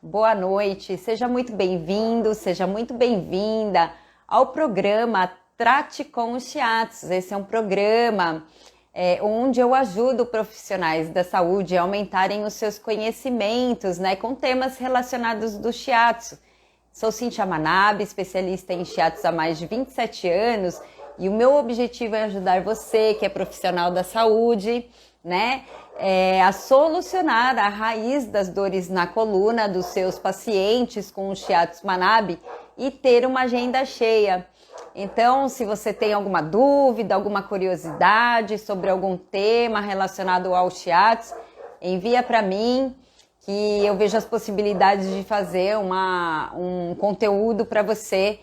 boa noite, seja muito bem-vindo, seja muito bem-vinda ao programa Trate com os Shiatsu. Esse é um programa onde eu ajudo profissionais da saúde a aumentarem os seus conhecimentos, né, com temas relacionados do Shiatsu. Sou Cíntia Manabe, especialista em Shiatsu há mais de 27 anos, e o meu objetivo é ajudar você, que é profissional da saúde, né, a solucionar a raiz das dores na coluna dos seus pacientes com o Shiatsu Manabe e ter uma agenda cheia. Então, se você tem alguma dúvida, alguma curiosidade sobre algum tema relacionado ao Shiatsu, envia para mim, que eu vejo as possibilidades de fazer um conteúdo para você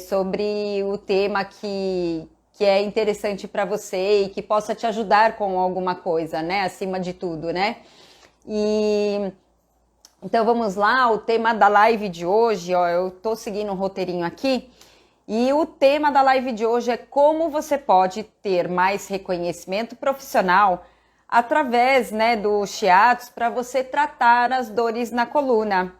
sobre o tema que é interessante para você e que possa te ajudar com alguma coisa, né? Acima de tudo, né? Então vamos lá, o tema da live de hoje, ó, eu tô seguindo um roteirinho aqui, e o tema da live de hoje é como você pode ter mais reconhecimento profissional através, né, do Shiatsu para você tratar as dores na coluna.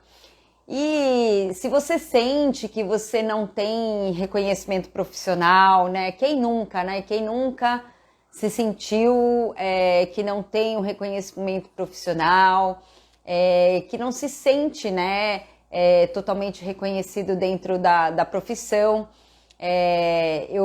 E se você sente que você não tem reconhecimento profissional, né? Quem nunca, né? Quem nunca se sentiu que não tem um reconhecimento profissional, que não se sente, né, totalmente reconhecido dentro da profissão.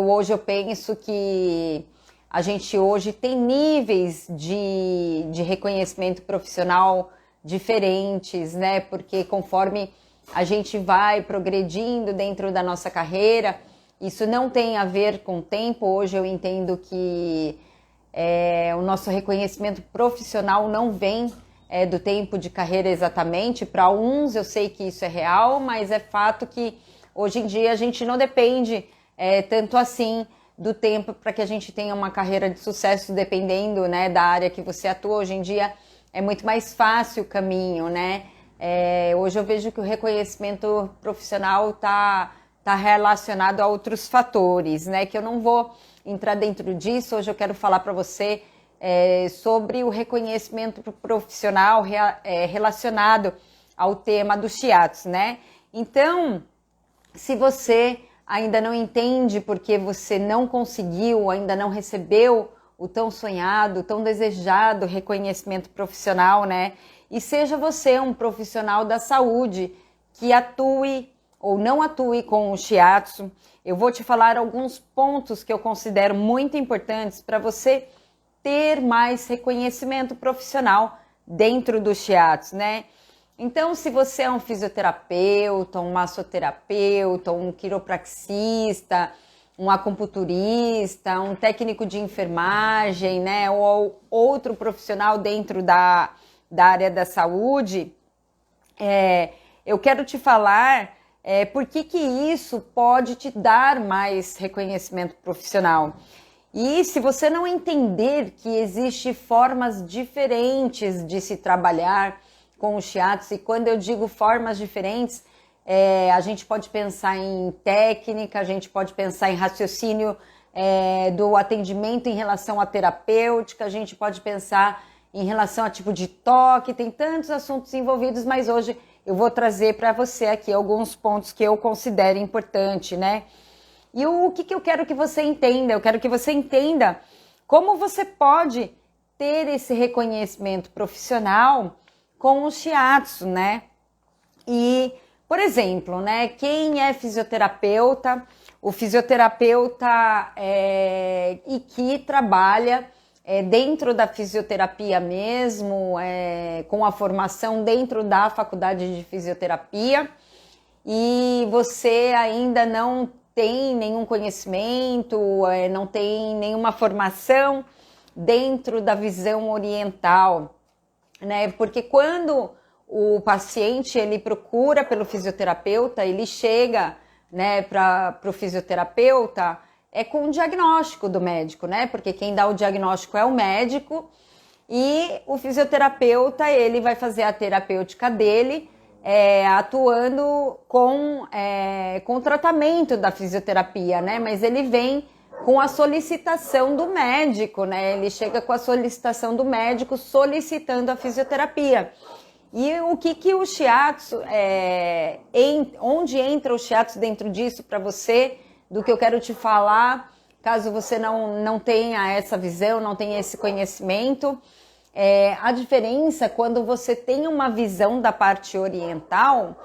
Hoje eu penso que a gente hoje tem níveis de reconhecimento profissional diferentes, né? Porque conforme a gente vai progredindo dentro da nossa carreira, isso não tem a ver com o tempo. Hoje eu entendo que o nosso reconhecimento profissional não vem do tempo de carreira exatamente. Para uns eu sei que isso é real, mas é fato que hoje em dia a gente não depende tanto assim do tempo para que a gente tenha uma carreira de sucesso, dependendo, né, da área que você atua. Hoje em dia é muito mais fácil o caminho, né? Hoje eu vejo que o reconhecimento profissional tá relacionado a outros fatores, né? Que eu não vou entrar dentro disso. Hoje eu quero falar para você sobre o reconhecimento profissional relacionado ao tema do Shiatsu, né? Então, se você ainda não entende porque você não conseguiu, ainda não recebeu o tão sonhado, tão desejado reconhecimento profissional, né? E seja você um profissional da saúde que atue ou não atue com o Shiatsu, eu vou te falar alguns pontos que eu considero muito importantes para você ter mais reconhecimento profissional dentro do Shiatsu, né? Então, se você é um fisioterapeuta, um massoterapeuta, um quiropraxista, um acupunturista, um técnico de enfermagem, né, ou outro profissional dentro da área da saúde, eu quero te falar por que isso pode te dar mais reconhecimento profissional. E se você não entender que existem formas diferentes de se trabalhar com o Shiatsu, e quando eu digo formas diferentes, a gente pode pensar em técnica, a gente pode pensar em raciocínio do atendimento em relação à terapêutica, a gente pode pensar em relação a tipo de toque, tem tantos assuntos envolvidos, mas hoje eu vou trazer para você aqui alguns pontos que eu considero importante, né? E o que eu quero que você entenda? Eu quero que você entenda como você pode ter esse reconhecimento profissional com o Shiatsu, né? E, por exemplo, né, quem é fisioterapeuta, o fisioterapeuta e que trabalha dentro da fisioterapia mesmo, com a formação dentro da faculdade de fisioterapia, e você ainda não tem nenhum conhecimento, não tem nenhuma formação dentro da visão oriental, né? Porque quando o paciente ele procura pelo fisioterapeuta, ele chega, né, para o fisioterapeuta com um diagnóstico do médico, né? Porque quem dá o diagnóstico é o médico, e o fisioterapeuta ele vai fazer a terapêutica dele, atuando com o tratamento da fisioterapia, né? Mas ele vem com a solicitação do médico, né? Ele chega com a solicitação do médico solicitando a fisioterapia. E o que o shiatsu, onde entra o shiatsu dentro disso para você, do que eu quero te falar, caso você não tenha essa visão, não tenha esse conhecimento. A diferença, quando você tem uma visão da parte oriental,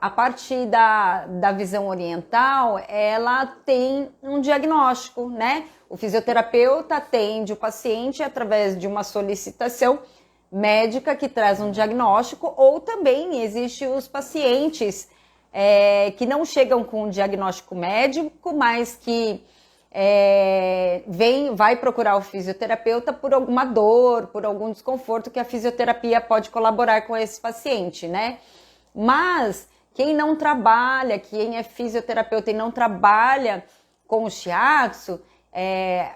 a parte da visão oriental, ela tem um diagnóstico, né? O fisioterapeuta atende o paciente através de uma solicitação médica que traz um diagnóstico, ou também existem os pacientes que não chegam com um diagnóstico médico, mas que vai procurar o fisioterapeuta por alguma dor, por algum desconforto que a fisioterapia pode colaborar com esse paciente, né? Mas quem não trabalha, quem é fisioterapeuta e não trabalha com o shiatsu,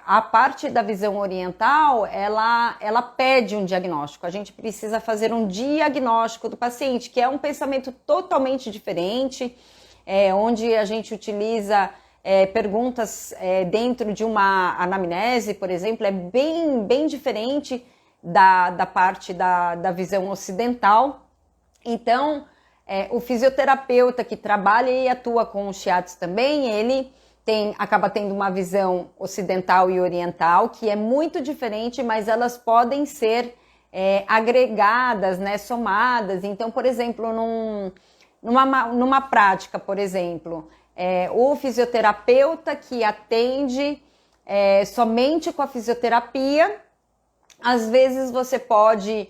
a parte da visão oriental, ela pede um diagnóstico. A gente precisa fazer um diagnóstico do paciente, que é um pensamento totalmente diferente, onde a gente utiliza perguntas dentro de uma anamnese, por exemplo, é bem diferente da parte da visão ocidental. Então, o fisioterapeuta que trabalha e atua com o shiatsu também, ele acaba tendo uma visão ocidental e oriental, que é muito diferente, mas elas podem ser agregadas, né, somadas. Então, por exemplo, numa prática, por exemplo, o fisioterapeuta que atende somente com a fisioterapia, às vezes você pode,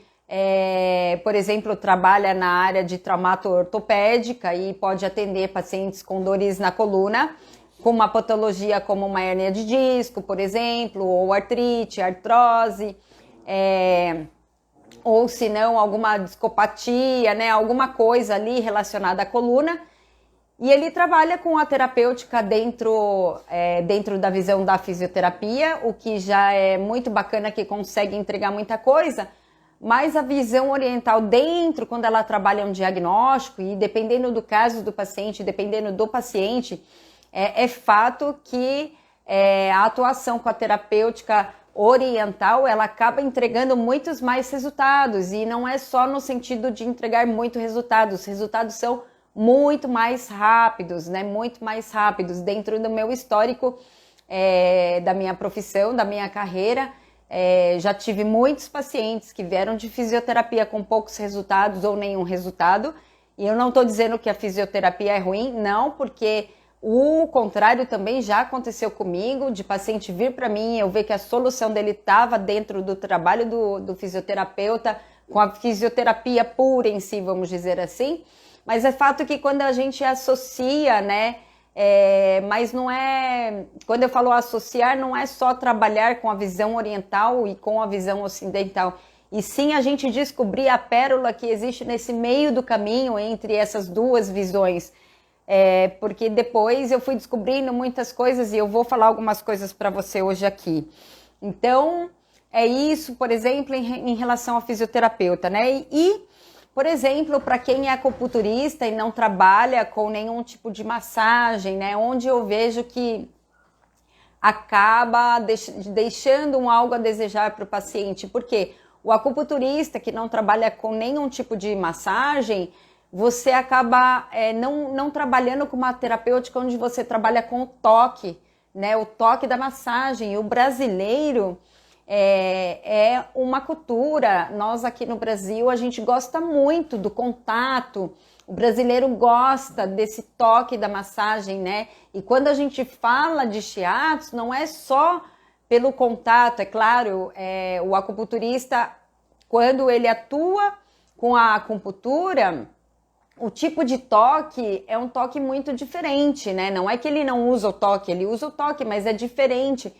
por exemplo, trabalha na área de traumato-ortopédica e pode atender pacientes com dores na coluna, com uma patologia como uma hérnia de disco, por exemplo, ou artrite, artrose, ou se não, alguma discopatia, né, alguma coisa ali relacionada à coluna. E ele trabalha com a terapêutica dentro da visão da fisioterapia, o que já é muito bacana, que consegue entregar muita coisa, mas a visão oriental dentro, quando ela trabalha um diagnóstico, e dependendo do caso do paciente, dependendo do paciente, é fato que a atuação com a terapêutica oriental, ela acaba entregando muitos mais resultados, e não é só no sentido de entregar muito resultados, os resultados são muito mais rápidos, né? Muito mais rápidos. Dentro do meu histórico, da minha profissão, da minha carreira, já tive muitos pacientes que vieram de fisioterapia com poucos resultados ou nenhum resultado, e eu não estou dizendo que a fisioterapia é ruim, não, porque o contrário também já aconteceu comigo, de paciente vir para mim, eu ver que a solução dele estava dentro do trabalho do fisioterapeuta, com a fisioterapia pura em si, vamos dizer assim. Mas é fato que quando a gente associa, né, mas não é... Quando eu falo associar, não é só trabalhar com a visão oriental e com a visão ocidental, e sim a gente descobrir a pérola que existe nesse meio do caminho entre essas duas visões. Porque depois eu fui descobrindo muitas coisas e eu vou falar algumas coisas para você hoje aqui. Então, é isso, por exemplo, em relação ao fisioterapeuta, né? E por exemplo, para quem é acupunturista e não trabalha com nenhum tipo de massagem, né? Onde eu vejo que acaba deixando algo a desejar para o paciente. Porque o acupunturista que não trabalha com nenhum tipo de massagem, você acaba não trabalhando com uma terapêutica onde você trabalha com o toque, né? O toque da massagem. E o brasileiro é uma cultura, nós aqui no Brasil, a gente gosta muito do contato, o brasileiro gosta desse toque da massagem, né? E quando a gente fala de shiatsu, não é só pelo contato, é claro, o acupunturista, quando ele atua com a acupuntura, o tipo de toque é um toque muito diferente, né? Não é que ele não usa o toque, ele usa o toque, mas é diferente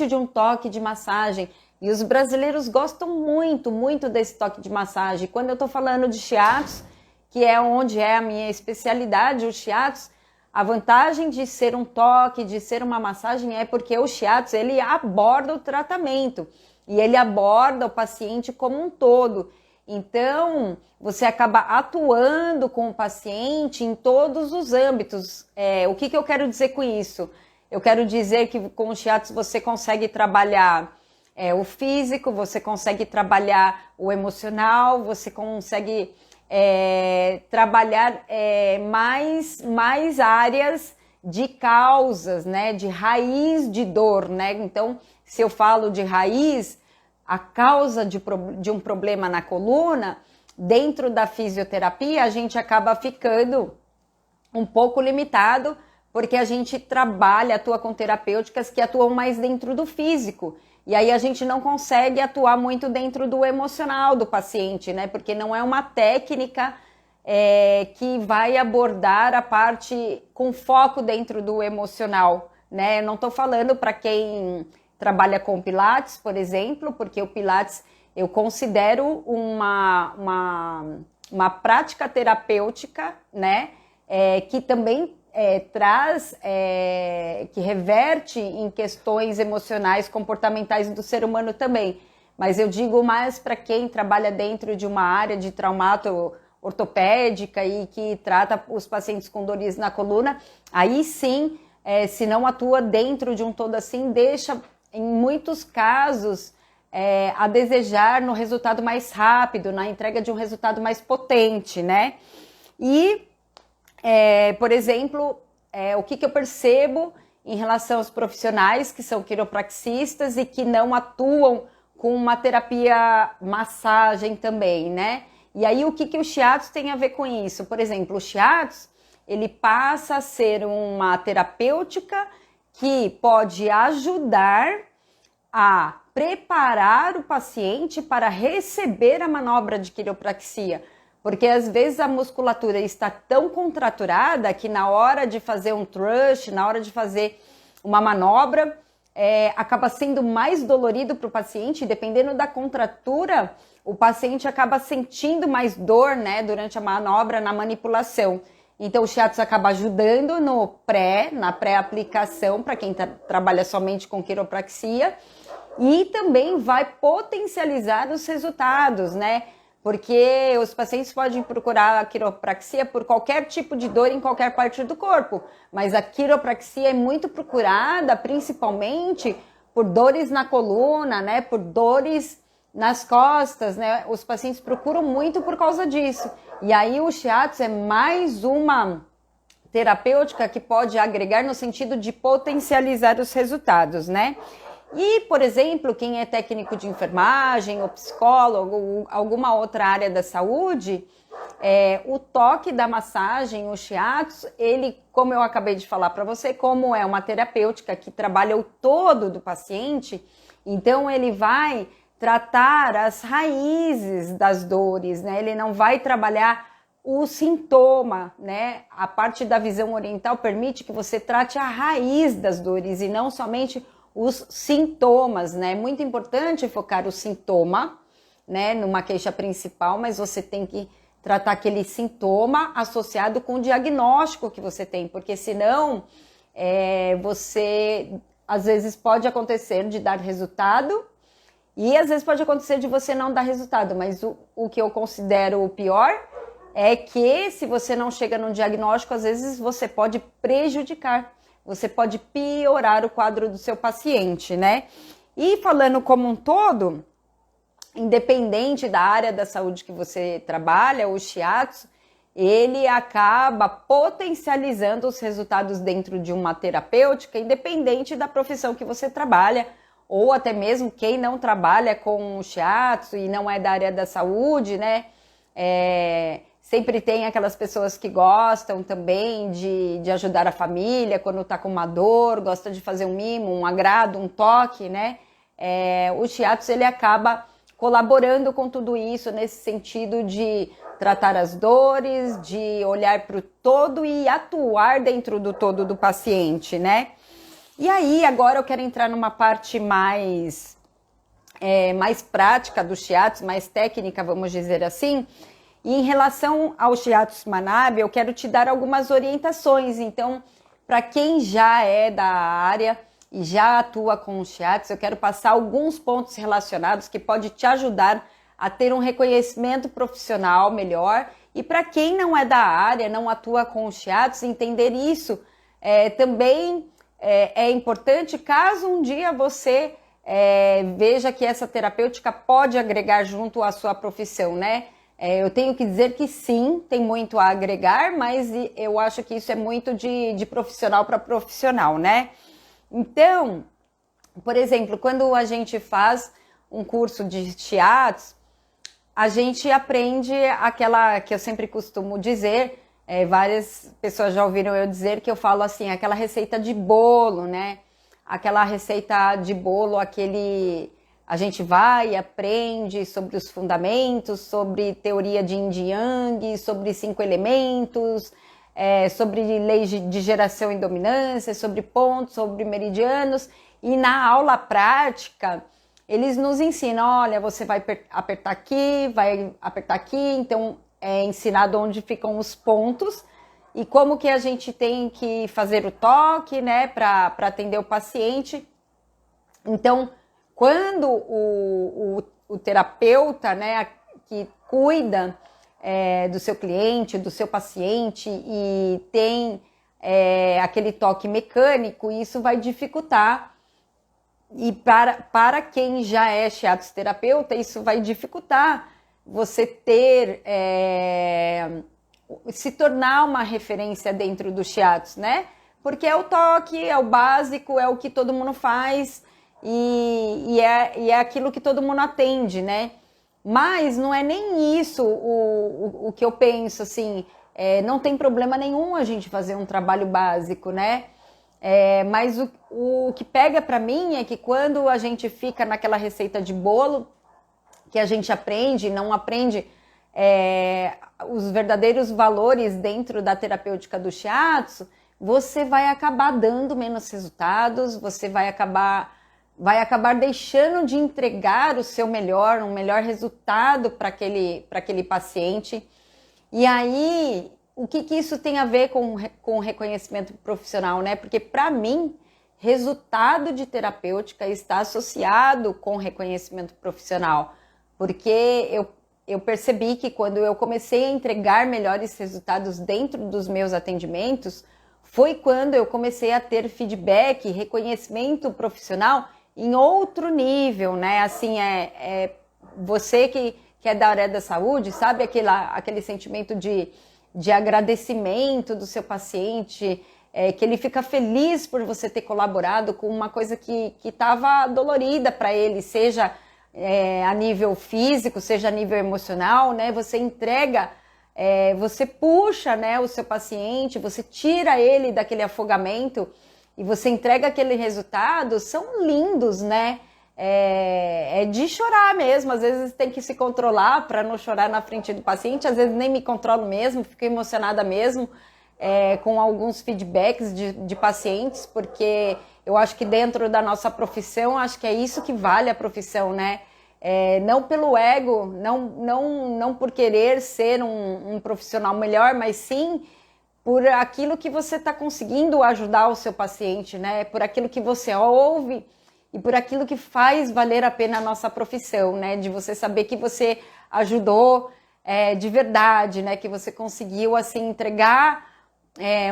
de um toque de massagem. E os brasileiros gostam muito, muito desse toque de massagem. Quando eu estou falando de shiatsu, que é onde é a minha especialidade, o shiatsu, a vantagem de ser um toque, de ser uma massagem, é porque o shiatsu, ele aborda o tratamento e ele aborda o paciente como um todo. Então, você acaba atuando com o paciente em todos os âmbitos. O que eu quero dizer com isso? Eu quero dizer que com o shiatsu você consegue trabalhar o físico, você consegue trabalhar o emocional, você consegue trabalhar mais áreas de causas, né, de raiz de dor, né? Então, se eu falo de raiz, a causa de um problema na coluna, dentro da fisioterapia, a gente acaba ficando um pouco limitado, porque a gente atua com terapêuticas que atuam mais dentro do físico. E aí a gente não consegue atuar muito dentro do emocional do paciente, né? Porque não é uma técnica que vai abordar a parte com foco dentro do emocional, né? Eu não estou falando para quem trabalha com Pilates, por exemplo, porque o Pilates eu considero uma prática terapêutica, né? Que também que reverte em questões emocionais, comportamentais do ser humano também. Mas eu digo mais para quem trabalha dentro de uma área de traumato ortopédica e que trata os pacientes com dores na coluna, aí sim, se não atua dentro de um todo assim, deixa, em muitos casos, a desejar no resultado mais rápido, na entrega de um resultado mais potente, né? E por exemplo, o que eu percebo em relação aos profissionais que são quiropraxistas e que não atuam com uma terapia massagem também, né? E aí o que o shiatsu tem a ver com isso? Por exemplo, o shiatsu, ele passa a ser uma terapêutica que pode ajudar a preparar o paciente para receber a manobra de quiropraxia. Porque às vezes a musculatura está tão contraturada que na hora de fazer um thrust, na hora de fazer uma manobra, acaba sendo mais dolorido para o paciente. Dependendo da contratura, o paciente acaba sentindo mais dor, né, durante a manobra, na manipulação. Então o shiatsu acaba ajudando na pré-aplicação, para quem trabalha somente com quiropraxia, e também vai potencializar os resultados, né? Porque os pacientes podem procurar a quiropraxia por qualquer tipo de dor em qualquer parte do corpo, mas a quiropraxia é muito procurada principalmente por dores na coluna, né, por dores nas costas, né? Os pacientes procuram muito por causa disso. E aí o shiatsu é mais uma terapêutica que pode agregar no sentido de potencializar os resultados, né? E, por exemplo, quem é técnico de enfermagem ou psicólogo, ou alguma outra área da saúde, o toque da massagem, o shiatsu, ele, como eu acabei de falar para você, como é uma terapêutica que trabalha o todo do paciente, então ele vai tratar as raízes das dores, né? Ele não vai trabalhar o sintoma, né? A parte da visão oriental permite que você trate a raiz das dores e não somente os sintomas, né? É muito importante focar o sintoma, né, numa queixa principal, mas você tem que tratar aquele sintoma associado com o diagnóstico que você tem, porque senão você, às vezes pode acontecer de dar resultado e às vezes pode acontecer de você não dar resultado, mas o que eu considero o pior é que se você não chega no diagnóstico, às vezes você pode prejudicar. Você pode piorar o quadro do seu paciente, né? E falando como um todo, independente da área da saúde que você trabalha, o shiatsu, ele acaba potencializando os resultados dentro de uma terapêutica, independente da profissão que você trabalha, ou até mesmo quem não trabalha com o shiatsu e não é da área da saúde, né? Sempre tem aquelas pessoas que gostam também de ajudar a família quando está com uma dor, gosta de fazer um mimo, um agrado, um toque, né? O shiatsu, ele acaba colaborando com tudo isso nesse sentido de tratar as dores, de olhar para o todo e atuar dentro do todo do paciente, né? E aí, agora eu quero entrar numa parte mais prática do shiatsu, mais técnica, vamos dizer assim. E em relação ao shiatsu Manabe, eu quero te dar algumas orientações. Então, para quem já é da área e já atua com o shiatsu, eu quero passar alguns pontos relacionados que pode te ajudar a ter um reconhecimento profissional melhor. E para quem não é da área, não atua com o shiatsu, entender isso também é importante caso um dia você veja que essa terapêutica pode agregar junto à sua profissão, né? Eu tenho que dizer que sim, tem muito a agregar, mas eu acho que isso é muito de profissional para profissional, né? Então, por exemplo, quando a gente faz um curso de shiatsu, a gente aprende aquela que eu sempre costumo dizer, várias pessoas já ouviram eu dizer que eu falo assim, aquela receita de bolo, né? Aquela receita de bolo, a gente vai e aprende sobre os fundamentos, sobre teoria de Yin e Yang, sobre 5 elementos, sobre leis de geração e dominância, sobre pontos, sobre meridianos. E na aula prática, eles nos ensinam, olha, você vai apertar aqui, então é ensinado onde ficam os pontos e como que a gente tem que fazer o toque, né, para atender o paciente. Então, quando o terapeuta, né, que cuida do seu cliente, do seu paciente e tem aquele toque mecânico, isso vai dificultar. E para quem já é shiatsu terapeuta, isso vai dificultar você se tornar uma referência dentro do shiatsu, né? Porque é o toque, é o básico, é o que todo mundo faz e é aquilo que todo mundo atende, né? Mas não é nem isso o que eu penso, assim, não tem problema nenhum a gente fazer um trabalho básico, né? Mas o que pega para mim é que quando a gente fica naquela receita de bolo, que a gente aprende, não aprende os verdadeiros valores dentro da terapêutica do shiatsu, você vai acabar dando menos resultados, você vai acabar deixando de entregar o seu melhor, um melhor resultado para aquele paciente. E aí, o que isso tem a ver com o reconhecimento profissional, né? Porque, para mim, resultado de terapêutica está associado com reconhecimento profissional. Porque eu percebi que quando eu comecei a entregar melhores resultados dentro dos meus atendimentos, foi quando eu comecei a ter feedback, reconhecimento profissional em outro nível, né? Assim, você que é da área da saúde, sabe aquele sentimento de agradecimento do seu paciente, que ele fica feliz por você ter colaborado com uma coisa que estava dolorida para ele, seja a nível físico, seja a nível emocional, né? Você entrega, você puxa, né, o seu paciente, você tira ele daquele afogamento e você entrega aquele resultado, são lindos, né? É de chorar mesmo, às vezes tem que se controlar para não chorar na frente do paciente, às vezes nem me controlo mesmo, fico emocionada mesmo com alguns feedbacks de pacientes, porque eu acho que dentro da nossa profissão, acho que é isso que vale a profissão, né? Não pelo ego, não por querer ser um profissional melhor, mas sim por aquilo que você está conseguindo ajudar o seu paciente, né? Por aquilo que você ouve e por aquilo que faz valer a pena a nossa profissão, né? De você saber que você ajudou de verdade, né? Que você conseguiu, assim, entregar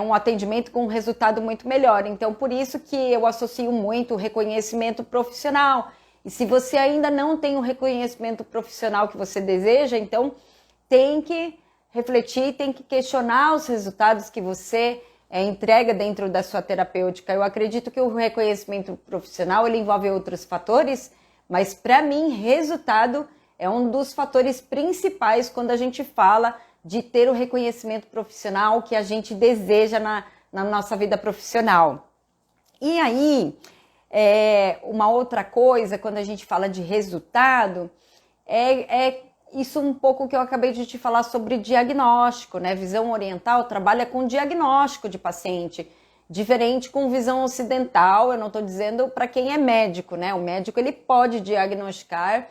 um atendimento com um resultado muito melhor. Então, por isso que eu associo muito o reconhecimento profissional. E se você ainda não tem o reconhecimento profissional que você deseja, então tem que refletir, tem que questionar os resultados que você entrega dentro da sua terapêutica. Eu acredito que o reconhecimento profissional ele envolve outros fatores, mas para mim, resultado é um dos fatores principais quando a gente fala de ter o reconhecimento profissional que a gente deseja na nossa vida profissional. E aí, uma outra coisa, quando a gente fala de resultado, isso um pouco que eu acabei de te falar sobre diagnóstico, né? Visão oriental trabalha com diagnóstico de paciente, diferente com visão ocidental. Eu não estou dizendo para quem é médico, né? O médico ele pode diagnosticar,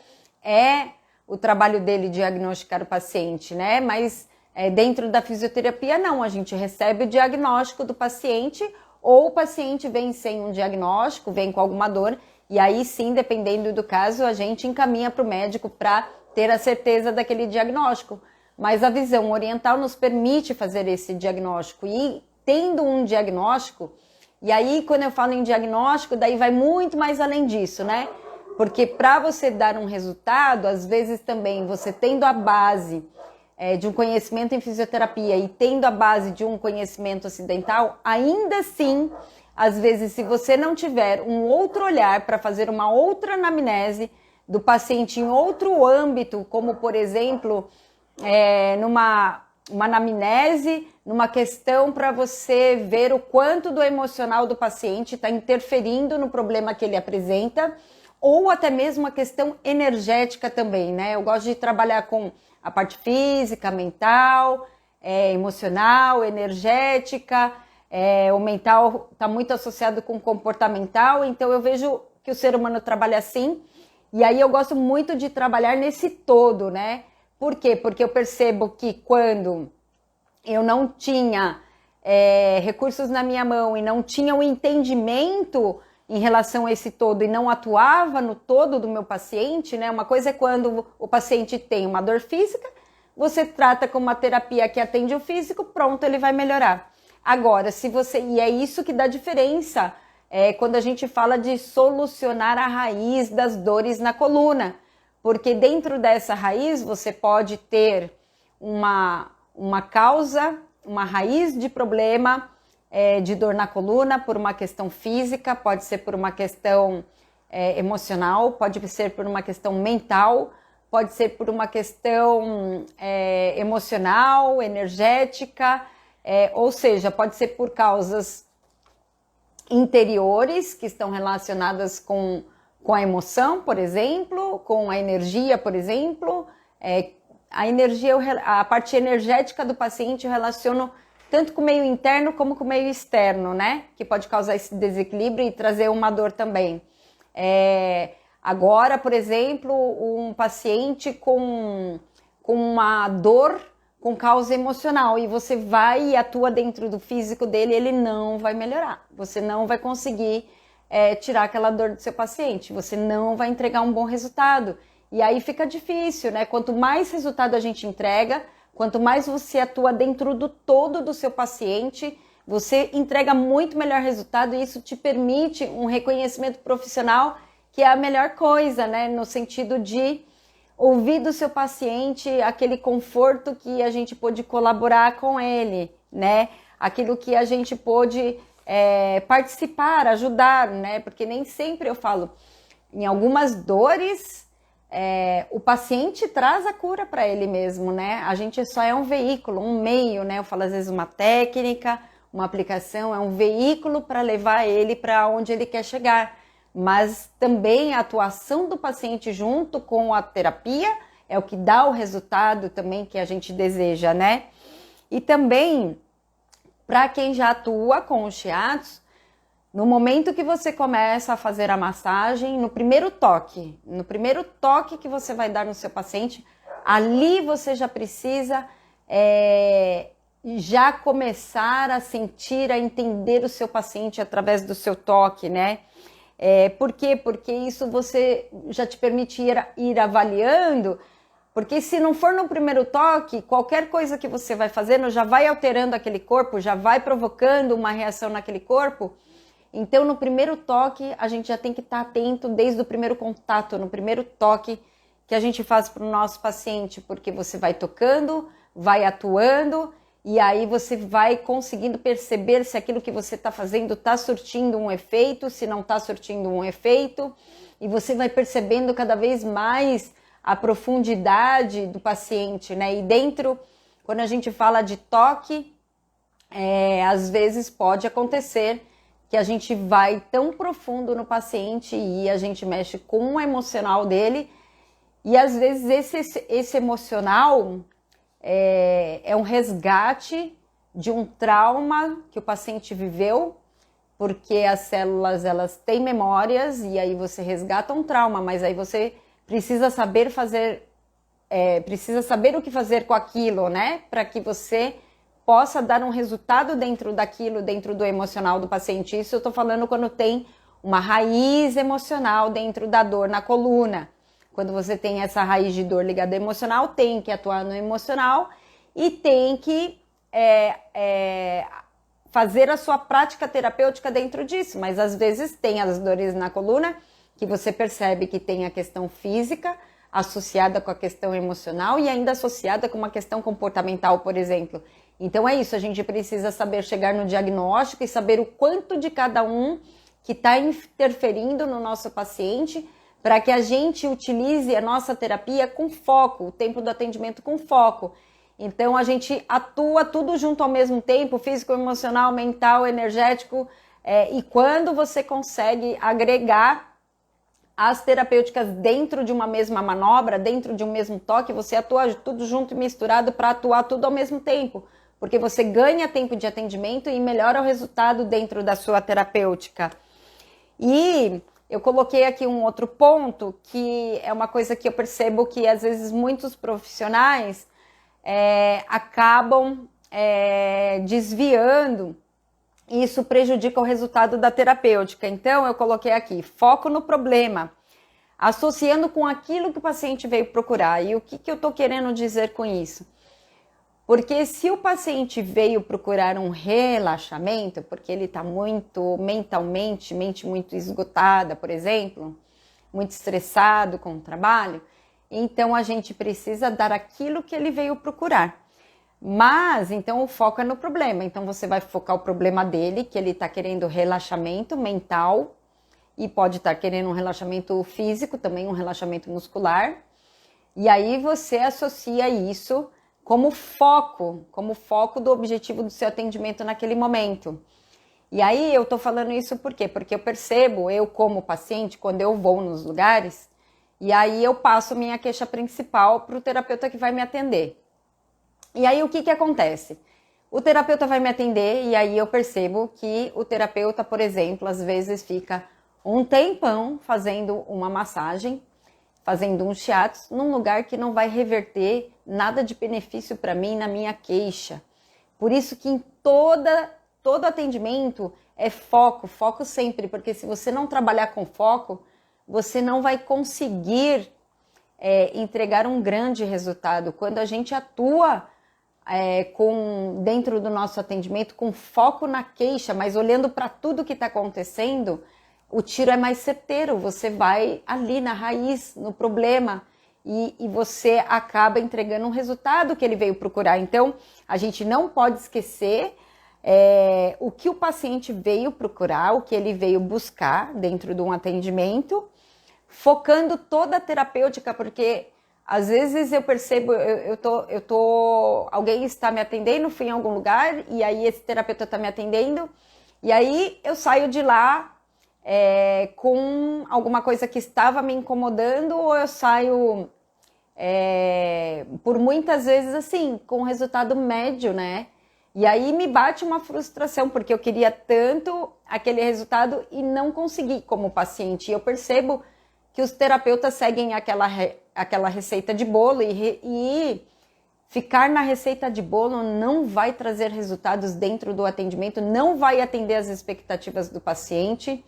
o trabalho dele diagnosticar o paciente, né? Mas dentro da fisioterapia não, a gente recebe o diagnóstico do paciente ou o paciente vem sem um diagnóstico, vem com alguma dor e aí sim, dependendo do caso, a gente encaminha para o médico para ter a certeza daquele diagnóstico. Mas a visão oriental nos permite fazer esse diagnóstico. E tendo um diagnóstico, e aí quando eu falo em diagnóstico, daí vai muito mais além disso, né? Porque para você dar um resultado, às vezes também você tendo a base de um conhecimento em fisioterapia e tendo a base de um conhecimento ocidental, ainda assim, às vezes, se você não tiver um outro olhar para fazer uma outra anamnese do paciente em outro âmbito, como por exemplo, numa anamnese, numa questão para você ver o quanto do emocional do paciente está interferindo no problema que ele apresenta, ou até mesmo a questão energética também, né? Eu gosto de trabalhar com a parte física, mental, emocional, energética. O mental está muito associado com o comportamental, então eu vejo que o ser humano trabalha assim, e aí eu gosto muito de trabalhar nesse todo, né? Por quê? Porque eu percebo que quando eu não tinha recursos na minha mão e não tinha o entendimento em relação a esse todo e não atuava no todo do meu paciente, né? Uma coisa é quando o paciente tem uma dor física, você trata com uma terapia que atende o físico, pronto, ele vai melhorar. Agora, se você... E é isso que dá diferença quando a gente fala de solucionar a raiz das dores na coluna. Porque dentro dessa raiz você pode ter uma causa, uma raiz de problema de dor na coluna por uma questão física, pode ser por uma questão emocional, pode ser por uma questão mental, pode ser por uma questão emocional, energética, ou seja, pode ser por causas interiores que estão relacionadas com a emoção, por exemplo, com a energia, por exemplo. A energia, a parte energética do paciente eu relaciono tanto com o meio interno como com o meio externo, né? Que pode causar esse desequilíbrio e trazer uma dor também. Agora, por exemplo, um paciente com uma dor com causa emocional e você vai e atua dentro do físico dele, ele não vai melhorar. Você não vai conseguir tirar aquela dor do seu paciente, você não vai entregar um bom resultado. E aí fica difícil, né? Quanto mais resultado a gente entrega, quanto mais você atua dentro do todo do seu paciente, você entrega muito melhor resultado e isso te permite um reconhecimento profissional que é a melhor coisa, né? No sentido de ouvir do seu paciente aquele conforto que a gente pôde colaborar com ele, né? Aquilo que a gente pôde participar, ajudar, né? Porque nem sempre eu falo, em algumas dores, o paciente traz a cura para ele mesmo, né? A gente só é um veículo, um meio, né? Eu falo às vezes uma técnica, uma aplicação, é um veículo para levar ele para onde ele quer chegar. Mas também a atuação do paciente junto com a terapia é o que dá o resultado também que a gente deseja, né? E também, para quem já atua com o shiatsu, no momento que você começa a fazer a massagem, no primeiro toque que você vai dar no seu paciente, ali você já precisa já começar a sentir, a entender o seu paciente através do seu toque, né? Por quê? Porque isso você já te permite ir avaliando, porque se não for no primeiro toque, qualquer coisa que você vai fazendo já vai alterando aquele corpo, já vai provocando uma reação naquele corpo. Então, no primeiro toque, a gente já tem que estar atento desde o primeiro contato, no primeiro toque que a gente faz para o nosso paciente, porque você vai tocando, vai atuando, e aí você vai conseguindo perceber se aquilo que você está fazendo está surtindo um efeito, se não está surtindo um efeito, e você vai percebendo cada vez mais a profundidade do paciente, né? E dentro, quando a gente fala de toque, às vezes pode acontecer que a gente vai tão profundo no paciente e a gente mexe com o emocional dele, e às vezes esse emocional é um resgate de um trauma que o paciente viveu, porque as células elas têm memórias e aí você resgata um trauma, mas aí você precisa saber precisa saber o que fazer com aquilo, né? Para que você possa dar um resultado dentro daquilo, dentro do emocional do paciente. Isso eu tô falando quando tem uma raiz emocional dentro da dor na coluna. Quando você tem essa raiz de dor ligada ao emocional, tem que atuar no emocional e tem que fazer a sua prática terapêutica dentro disso. Mas às vezes tem as dores na coluna que você percebe que tem a questão física associada com a questão emocional e ainda associada com uma questão comportamental, por exemplo. Então é isso, a gente precisa saber chegar no diagnóstico e saber o quanto de cada um que está interferindo no nosso paciente, para que a gente utilize a nossa terapia com foco, o tempo do atendimento com foco. Então a gente atua tudo junto ao mesmo tempo, físico, emocional, mental, energético, e quando você consegue agregar as terapêuticas dentro de uma mesma manobra, dentro de um mesmo toque, você atua tudo junto e misturado para atuar tudo ao mesmo tempo, porque você ganha tempo de atendimento e melhora o resultado dentro da sua terapêutica. E eu coloquei aqui um outro ponto, que é uma coisa que eu percebo que às vezes muitos profissionais acabam desviando, e isso prejudica o resultado da terapêutica. Então eu coloquei aqui, foco no problema, associando com aquilo que o paciente veio procurar. E o que eu estou querendo dizer com isso? Porque se o paciente veio procurar um relaxamento, porque ele está muito mentalmente, mente muito esgotada, por exemplo, muito estressado com o trabalho, então a gente precisa dar aquilo que ele veio procurar. Mas, então, o foco é no problema. Então, você vai focar o problema dele, que ele está querendo relaxamento mental, e pode estar querendo um relaxamento físico, também um relaxamento muscular. E aí você associa isso como foco do objetivo do seu atendimento naquele momento. E aí eu tô falando isso por quê? Porque eu percebo, eu como paciente, quando eu vou nos lugares, e aí eu passo minha queixa principal para o terapeuta que vai me atender. E aí o que acontece? O terapeuta vai me atender e aí eu percebo que o terapeuta, por exemplo, às vezes fica um tempão fazendo uma massagem, fazendo um shiatsu, num lugar que não vai reverter nada de benefício para mim na minha queixa. Por isso que em todo atendimento é foco sempre, porque se você não trabalhar com foco, você não vai conseguir entregar um grande resultado. Quando a gente atua dentro do nosso atendimento com foco na queixa, mas olhando para tudo que está acontecendo, o tiro é mais certeiro, você vai ali na raiz, no problema, e você acaba entregando um resultado que ele veio procurar. Então, a gente não pode esquecer o que o paciente veio procurar, o que ele veio buscar dentro de um atendimento, focando toda a terapêutica, porque às vezes eu percebo, alguém está me atendendo, fui em algum lugar, e aí esse terapeuta está me atendendo, e aí eu saio de lá com alguma coisa que estava me incomodando, ou eu saio por muitas vezes assim, com um resultado médio, né? E aí me bate uma frustração, porque eu queria tanto aquele resultado e não consegui como paciente. E eu percebo que os terapeutas seguem aquela receita de bolo e ficar na receita de bolo não vai trazer resultados dentro do atendimento, não vai atender as expectativas do paciente.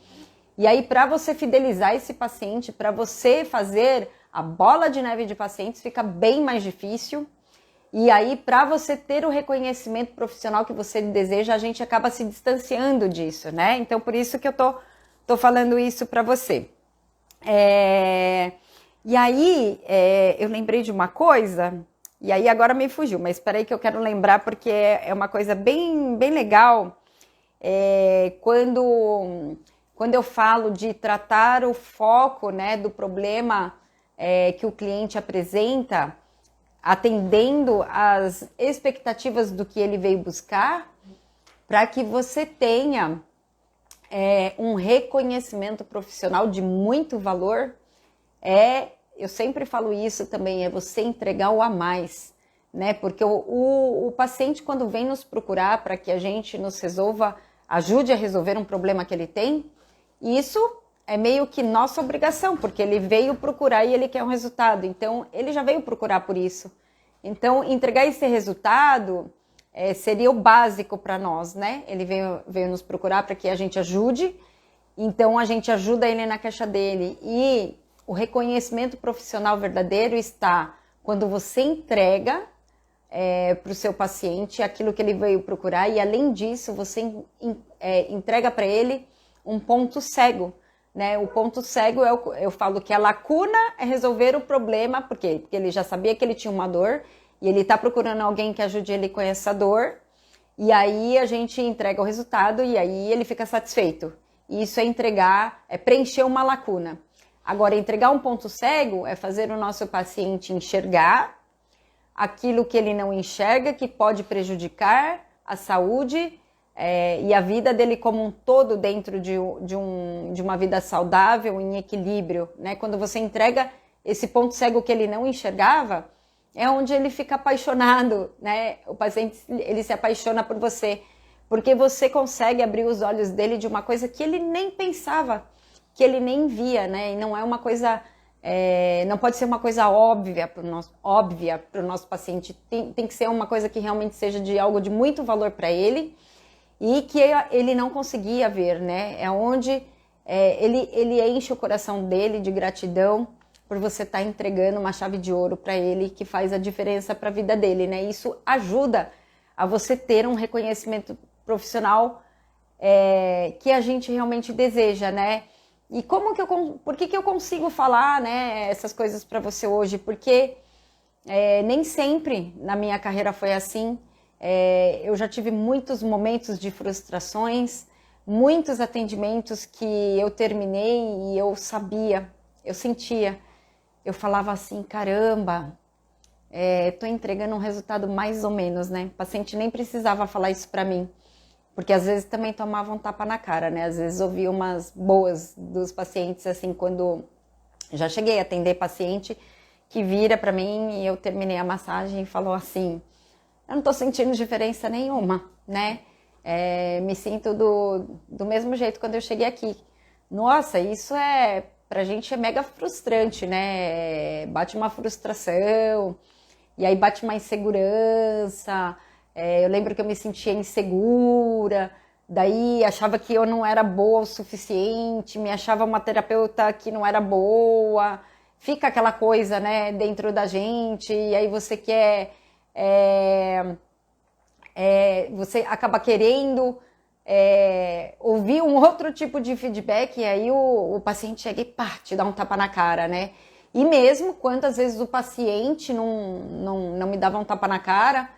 E aí, para você fidelizar esse paciente, para você fazer a bola de neve de pacientes, fica bem mais difícil. E aí, para você ter o reconhecimento profissional que você deseja, a gente acaba se distanciando disso, né? Então, por isso que eu tô falando isso para você. E aí, eu lembrei de uma coisa, e aí agora me fugiu, mas espera aí que eu quero lembrar, porque é uma coisa bem, bem legal. Quando eu falo de tratar o foco, né, do problema que o cliente apresenta, atendendo às expectativas do que ele veio buscar, para que você tenha um reconhecimento profissional de muito valor, eu sempre falo isso também, é você entregar o a mais, né? Porque o paciente, quando vem nos procurar para que a gente nos ajude a resolver um problema que ele tem, isso é meio que nossa obrigação, porque ele veio procurar e ele quer um resultado. Então, ele já veio procurar por isso. Então, entregar esse resultado seria o básico para nós, né? Ele veio nos procurar para que a gente ajude. Então, a gente ajuda ele na queixa dele. E o reconhecimento profissional verdadeiro está quando você entrega para o seu paciente aquilo que ele veio procurar. E, além disso, você entrega para ele um ponto cego, né? O ponto cego, eu falo que a lacuna é resolver o problema, por quê? Porque ele já sabia que ele tinha uma dor, e ele está procurando alguém que ajude ele com essa dor, e aí a gente entrega o resultado, e aí ele fica satisfeito. E isso é entregar, é preencher uma lacuna. Agora, entregar um ponto cego é fazer o nosso paciente enxergar aquilo que ele não enxerga, que pode prejudicar a saúde e a vida dele como um todo dentro de uma vida saudável, em equilíbrio, né? Quando você entrega esse ponto cego que ele não enxergava, é onde ele fica apaixonado, né? O paciente, ele se apaixona por você, porque você consegue abrir os olhos dele de uma coisa que ele nem pensava, que ele nem via, né? E não é uma coisa, não pode ser uma coisa óbvia para o nosso paciente. Tem que ser uma coisa que realmente seja de algo de muito valor para ele e que ele não conseguia ver, né? É onde ele enche o coração dele de gratidão por você estar entregando uma chave de ouro para ele que faz a diferença para a vida dele, né? Isso ajuda a você ter um reconhecimento profissional que a gente realmente deseja, né? E por que eu consigo falar, né, essas coisas para você hoje? Porque nem sempre na minha carreira foi assim. Eu já tive muitos momentos de frustrações, muitos atendimentos que eu terminei e eu sabia, eu sentia, eu falava assim, caramba, tô entregando um resultado mais ou menos, né? O paciente nem precisava falar isso para mim, porque às vezes também tomavam um tapa na cara, né? Às vezes ouvia umas boas dos pacientes, assim, quando já cheguei a atender paciente que vira para mim e eu terminei a massagem e falou assim, eu não tô sentindo diferença nenhuma, né? Me sinto do mesmo jeito quando eu cheguei aqui. Nossa, isso pra gente é mega frustrante, né? Bate uma frustração, e aí bate uma insegurança. Eu lembro que eu me sentia insegura, daí achava que eu não era boa o suficiente, me achava uma terapeuta que não era boa. Fica aquela coisa, né, dentro da gente, e aí você quer... você acaba querendo ouvir um outro tipo de feedback, e aí o paciente chega e pá, te dá um tapa na cara, né? E mesmo quantas vezes o paciente não me dava um tapa na cara,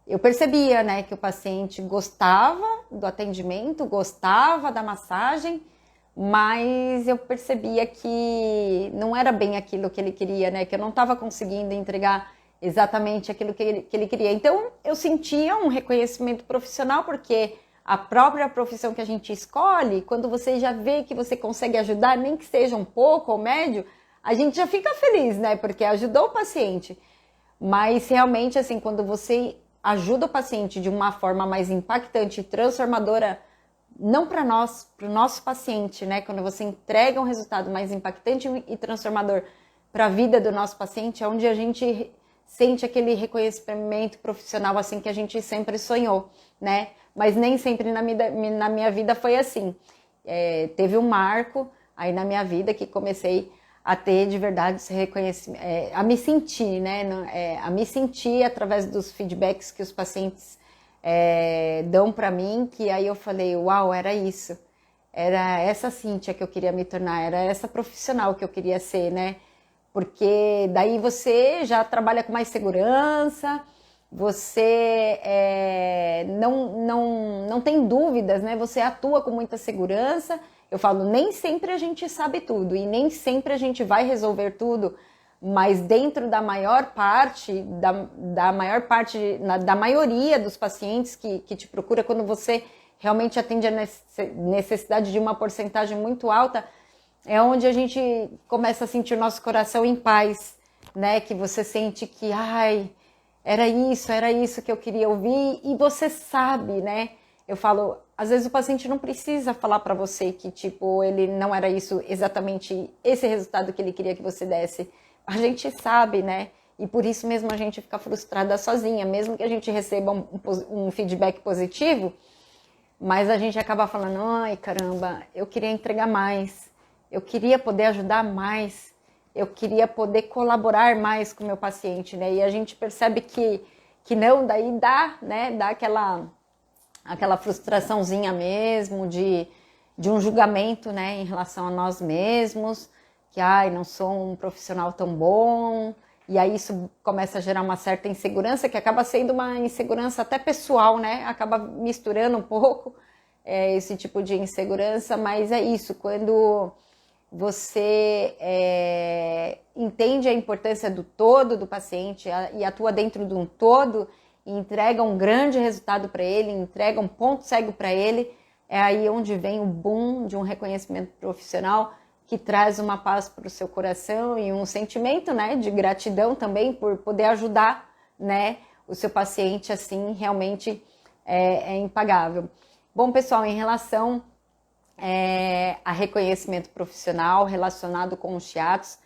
eu percebia, né, que o paciente gostava do atendimento, gostava da massagem, mas eu percebia que não era bem aquilo que ele queria, né, que eu não estava conseguindo entregar exatamente aquilo que ele queria. Então, eu sentia um reconhecimento profissional, porque a própria profissão que a gente escolhe, quando você já vê que você consegue ajudar, nem que seja um pouco ou médio, a gente já fica feliz, né? Porque ajudou o paciente. Mas realmente, assim, quando você ajuda o paciente de uma forma mais impactante e transformadora, não para nós, para o nosso paciente, né? Quando você entrega um resultado mais impactante e transformador para a vida do nosso paciente, é onde a gente sente aquele reconhecimento profissional assim que a gente sempre sonhou, né? Mas nem sempre na minha vida foi assim. Teve um marco aí na minha vida que comecei a ter de verdade esse reconhecimento, a me sentir, né? A me sentir através dos feedbacks que os pacientes dão para mim, que aí eu falei, uau, era isso. Era essa Cíntia que eu queria me tornar, era essa profissional que eu queria ser, né? Porque daí você já trabalha com mais segurança, você não tem dúvidas, né? Você atua com muita segurança. Eu falo, nem sempre a gente sabe tudo e nem sempre a gente vai resolver tudo, mas dentro da maior parte, da maioria dos pacientes que te procura, quando você realmente atende a necessidade de uma porcentagem muito alta, é onde a gente começa a sentir o nosso coração em paz, né? Que você sente que, ai, era isso que eu queria ouvir, e você sabe, né? Eu falo, às vezes o paciente não precisa falar para você que, tipo, ele não era isso exatamente esse resultado que ele queria que você desse. A gente sabe, né? E por isso mesmo a gente fica frustrada sozinha, mesmo que a gente receba um feedback positivo, mas a gente acaba falando, ai, caramba, eu queria entregar mais. Eu queria poder ajudar mais, eu queria poder colaborar mais com o meu paciente, né? E a gente percebe que não, daí dá, né? Dá aquela frustraçãozinha mesmo de de um julgamento, né, em relação a nós mesmos, que, ai, não sou um profissional tão bom, e aí isso começa a gerar uma certa insegurança, que acaba sendo uma insegurança até pessoal, né, acaba misturando um pouco esse tipo de insegurança, mas é isso, quando você entende a importância do todo do paciente e atua dentro de um todo, e entrega um grande resultado para ele, entrega um ponto cego para ele, é aí onde vem o boom de um reconhecimento profissional que traz uma paz para o seu coração e um sentimento, né, de gratidão também por poder ajudar, né, o seu paciente, assim, realmente é impagável. Bom, pessoal, em relação a reconhecimento profissional relacionado com os chiatos,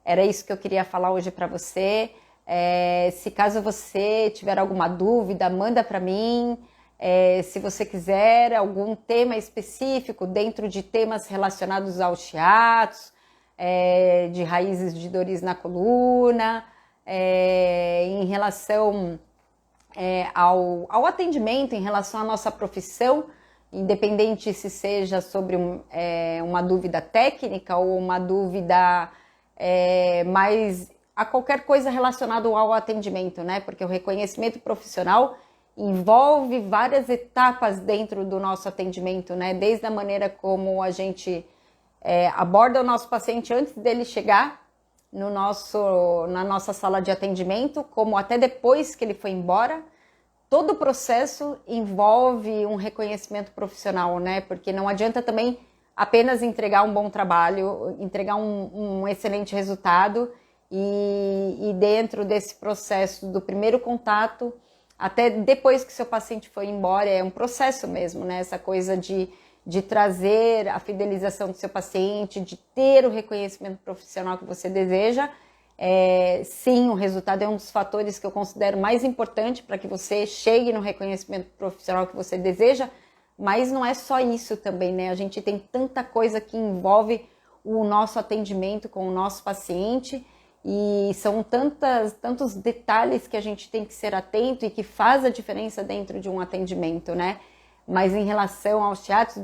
era isso que eu queria falar hoje para você. Se caso você tiver alguma dúvida, manda para mim. Se você quiser algum tema específico dentro de temas relacionados aos chiatos, de raízes de dores na coluna, em relação ao atendimento, em relação à nossa profissão, independente se seja sobre uma dúvida técnica ou uma dúvida mais a qualquer coisa relacionada ao atendimento, né? Porque o reconhecimento profissional envolve várias etapas dentro do nosso atendimento, né? Desde a maneira como a gente aborda o nosso paciente antes dele chegar na nossa sala de atendimento, como até depois que ele foi embora. Todo o processo envolve um reconhecimento profissional, né? Porque não adianta também apenas entregar um bom trabalho, entregar um excelente resultado e dentro desse processo do primeiro contato até depois que seu paciente foi embora, é um processo mesmo, né? Essa coisa de trazer a fidelização do seu paciente, de ter o reconhecimento profissional que você deseja. Sim, o resultado é um dos fatores que eu considero mais importante para que você chegue no reconhecimento profissional que você deseja, mas não é só isso também, né? A gente tem tanta coisa que envolve o nosso atendimento com o nosso paciente e são tantos detalhes que a gente tem que ser atento e que faz a diferença dentro de um atendimento, né? Mas em relação aos chiatos,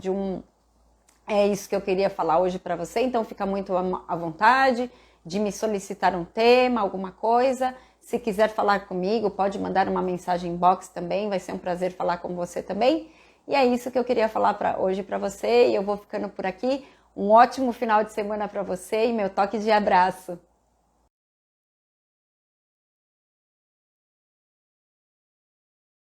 é isso que eu queria falar hoje para você, então fica muito à vontade de me solicitar um tema, alguma coisa. Se quiser falar comigo, pode mandar uma mensagem inbox também, vai ser um prazer falar com você também. E é isso que eu queria falar hoje para você e eu vou ficando por aqui. Um ótimo final de semana para você e meu toque de abraço.